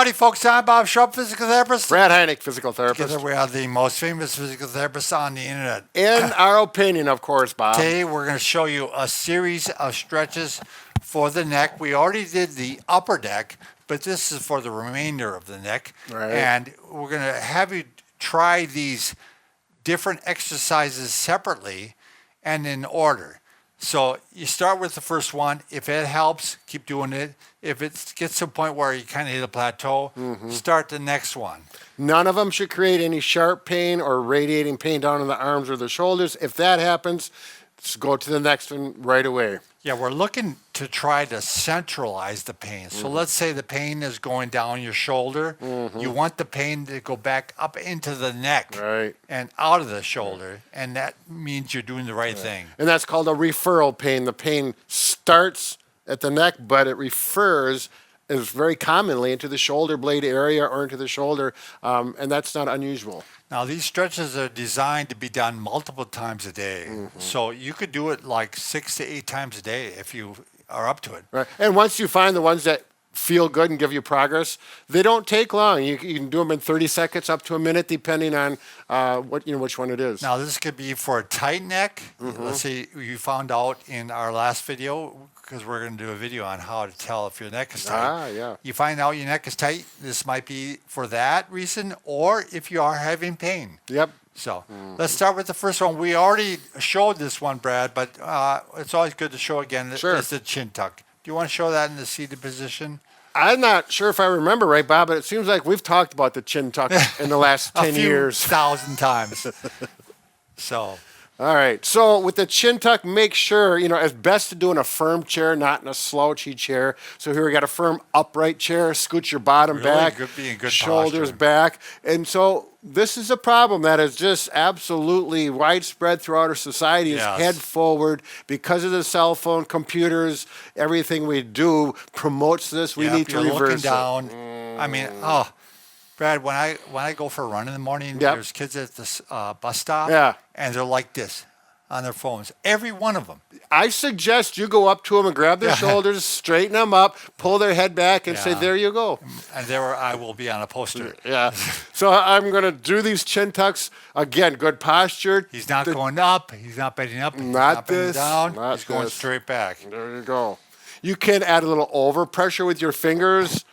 Howdy, folks. I'm Bob Sharp, physical therapist. Brad Heineck, physical therapist. Together we are the most famous physical therapists on the internet. In our opinion, of course, Bob. Today we're going to show you a series of stretches for the neck. We already did the upper neck, but this is for the remainder of the neck. Right. And we're going to have you try these different exercises separately and in order. So you start with the first one. If it helps, keep doing it. If it gets to a point where you kind of hit a plateau, start the next one. None of them should create any sharp pain or radiating pain down in the arms or the shoulders. If that happens, just go to the next one right away. Yeah, we're looking to try to centralize the pain. So let's say the pain is going down your shoulder. You want the pain to go back up into the neck and out of the shoulder. And that means you're doing the right thing. And that's called a referral pain. The pain starts at the neck, but it refers is very commonly into the shoulder blade area or into the shoulder, and that's not unusual. Now, these stretches are designed to be done multiple times a day. So you could do it like 6 to 8 times a day if you are up to it. Right. And once you find the ones that feel good and give you progress, they don't take long. You can do them in 30 seconds up to a minute, depending on which one it is. Now, this could be for a tight neck. Let's say you found out in our last video, because we're going to do a video on how to tell if your neck is tight. You find out your neck is tight, this might be for that reason, or if you are having pain. So let's start with the first one. We already showed this one, Brad, but it's always good to show again. It's the chin tuck. Do you want to show that in the seated position? I'm not sure if I remember right, Bob, but it seems like we've talked about the chin tuck in the last 10 years. 1,000 times. So. All right. So with the chin tuck, make sure, it's best to do in a firm chair, not in a slouchy chair. So here we got a firm upright chair. Scoot your bottom back, good shoulders posture. back. And so this is a problem that is just absolutely widespread throughout our society is head forward because of the cell phone, computers, everything we do promotes this. We need to reverse looking it. down. I mean, Brad, when I go for a run in the morning, there's kids at this bus stop, and they're like this on their phones. Every one of them. I suggest you go up to them and grab their shoulders, straighten them up, pull their head back, and say, "There you go." And there I will be on a poster. So I'm going to do these chin tucks again. Good posture. He's not going up. He's not bending up. He's not bending down. Not he's going straight back. There you go. You can add a little overpressure with your fingers.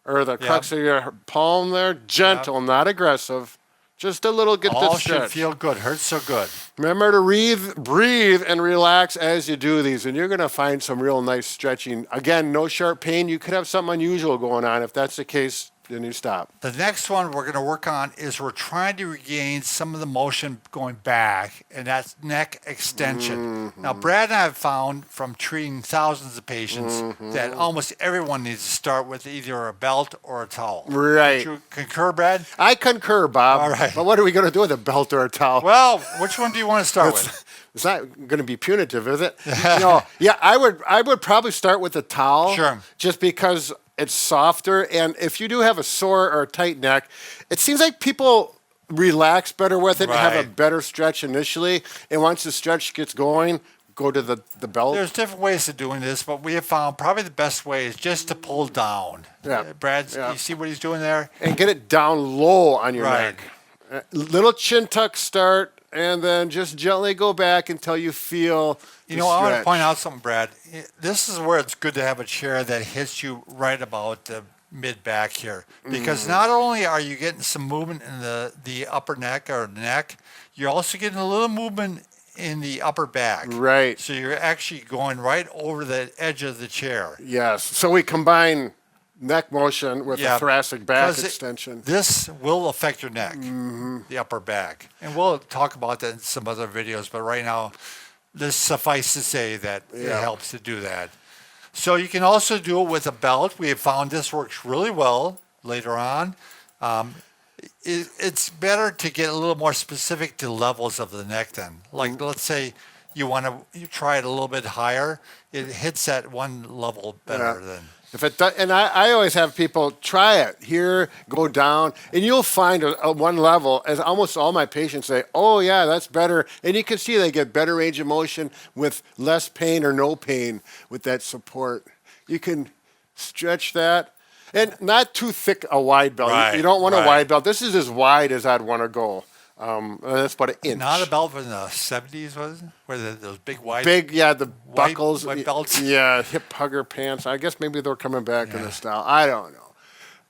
Or the crux of your palm there. Gentle, not aggressive. Just a little get All the stretch. should feel good. Hurts so good. Remember to breathe and relax as you do these. And you're going to find some real nice stretching. Again, no sharp pain. You could have something unusual going on. If that's the case, then you stop. The next one we're going to work on is we're trying to regain some of the motion going back, and that's neck extension. Now, Brad and I have found from treating thousands of patients that almost everyone needs to start with either a belt or a towel. Right. Do you concur, Brad? I concur, Bob. All right. But what are we going to do with a belt or a towel? Well, which one do you want to start with? It's not going to be punitive, is it? I would probably start with a towel. Sure. Just because it's softer, and if you do have a sore or a tight neck, it seems like people relax better with it and have a better stretch initially. And once the stretch gets going, go to the belt. There's different ways of doing this, but we have found probably the best way is just to pull down. Brad, you see what he's doing there? And get it down low on your neck. Little chin tuck start, and then just gently go back until you feel the I want to stretch. point out something, Brad. This is where it's good to have a chair that hits you right about the mid-back here. Because not only are you getting some movement in the upper neck or neck, you're also getting a little movement in the upper back. Right. So you're actually going right over the edge of the chair. Yes. So we combine neck motion with the thoracic back extension. This will affect your neck, the upper back. And we'll talk about that in some other videos, but right now, this suffice to say that it helps to do that. So you can also do it with a belt. We have found this works really well later on. It's better to get a little more specific to levels of the neck then. Like let's say you try it a little bit higher, it hits at one level better than. If it does, and I always have people try it here, go down, and you'll find a one level, as almost all my patients say, oh yeah, that's better. And you can see they get better range of motion with less pain or no pain with that support. You can stretch that. And not too thick a wide belt. Right, You don't want right. a wide belt. This is as wide as I'd want to go. That's about an inch. Not a belt from the 70s, was it? Where those big wide... The buckles. white belts. Yeah, hip hugger pants. I guess maybe they're coming back in the style. I don't know.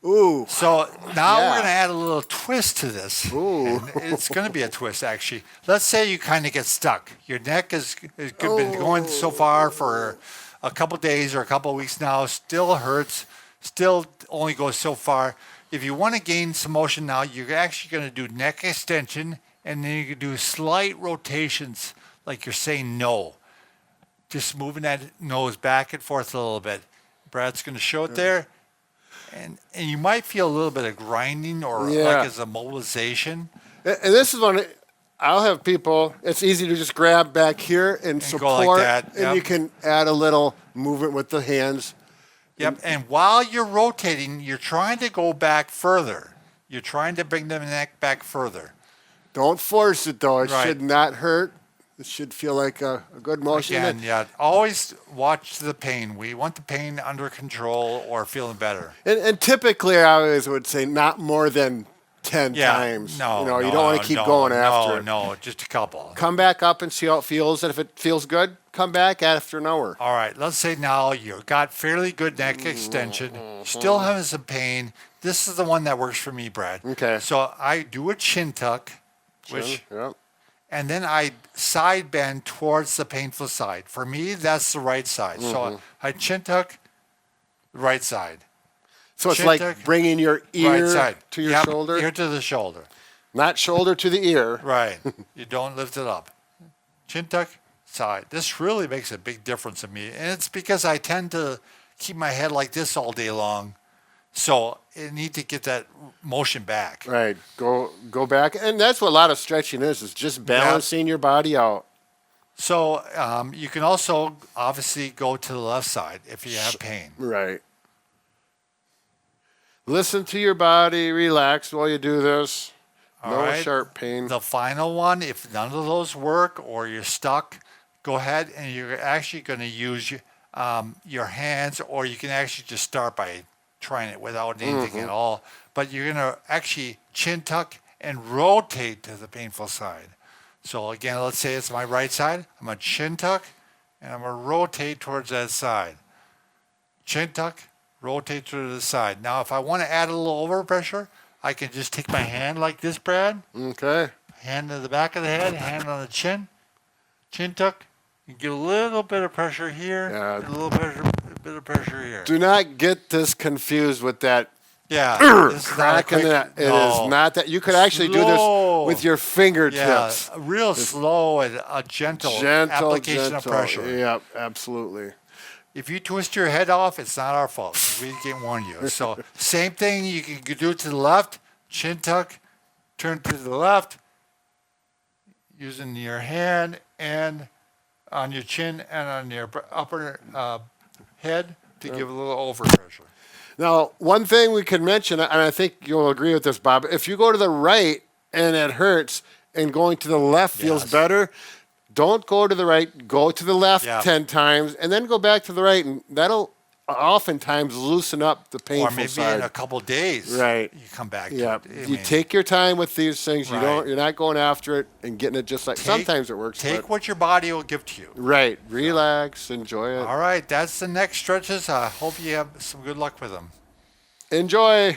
Ooh. So now we're going to add a little twist to this. Ooh. And it's going to be a twist, actually. Let's say you kind of get stuck. Your neck has been going so far for a couple days or a couple weeks now. Still hurts. Still only goes so far. If you want to gain some motion now, you're actually going to do neck extension, and then you can do slight rotations like you're saying no. Just moving that nose back and forth a little bit. Brad's going to show it there. And you might feel a little bit of grinding or like as a mobilization. And this is one I'll have people, it's easy to just grab back here and support. Go like that. And you can add a little movement with the hands. Yep. And while you're rotating, you're trying to go back further. You're trying to bring the neck back further. Don't force it, though. It should not hurt. It should feel like a good motion. Again, always watch the pain. We want the pain under control or feeling better. And typically, I always would say not more than 10 times. No, you don't want to keep going after it. No, just a couple. Come back up and see how it feels. And if it feels good, come back after an hour. All right, let's say now you've got fairly good neck extension, still having some pain. This is the one that works for me, Brad. Okay. So I do a chin tuck, and then I side bend towards the painful side. For me, that's the right side. So I chin tuck, right side. So it's like bringing your ear to your shoulder? Ear to the shoulder. Not shoulder to the ear. Right. You don't lift it up. Chin tuck, side. This really makes a big difference in me. And it's because I tend to keep my head like this all day long. So I need to get that motion back. Right. Go back. And that's what a lot of stretching is just balancing your body out. So you can also obviously go to the left side if you have pain. Right. Listen to your body. Relax while you do this. No sharp pain. The final one, if none of those work or you're stuck, go ahead and you're actually going to use your hands, or you can actually just start by trying it without anything at all. But you're going to actually chin tuck and rotate to the painful side. So again, let's say it's my right side. I'm going to chin tuck and I'm going to rotate towards that side. Chin tuck, rotate to the side. Now, if I want to add a little overpressure, I can just take my hand like this, Brad. Okay. Hand to the back of the head, hand on the chin. Chin tuck. You get a little bit of pressure here, a little bit of pressure here. Do not get this confused with that. Crack in that. It is not that. You could actually do this with your fingertips. Yeah, real slow and a gentle application of pressure. Yeah, absolutely. If you twist your head off, it's not our fault. We can warn you. So same thing, you can do it to the left, chin tuck, turn to the left, using your hand and on your chin and on your upper head to give a little overpressure. Now, one thing we can mention, and I think you'll agree with this, Bob, if you go to the right and it hurts and going to the left feels better, don't go to the right, go to the left 10 times, and then go back to the right, and that'll oftentimes loosen up the painful side. Or maybe in a couple of days, you come back to it. You take your time with these things. You're not going after it and getting it just like sometimes it works. Take what your body will give to you. Right. Relax. Enjoy it. All right. That's the next stretches. I hope you have some good luck with them. Enjoy.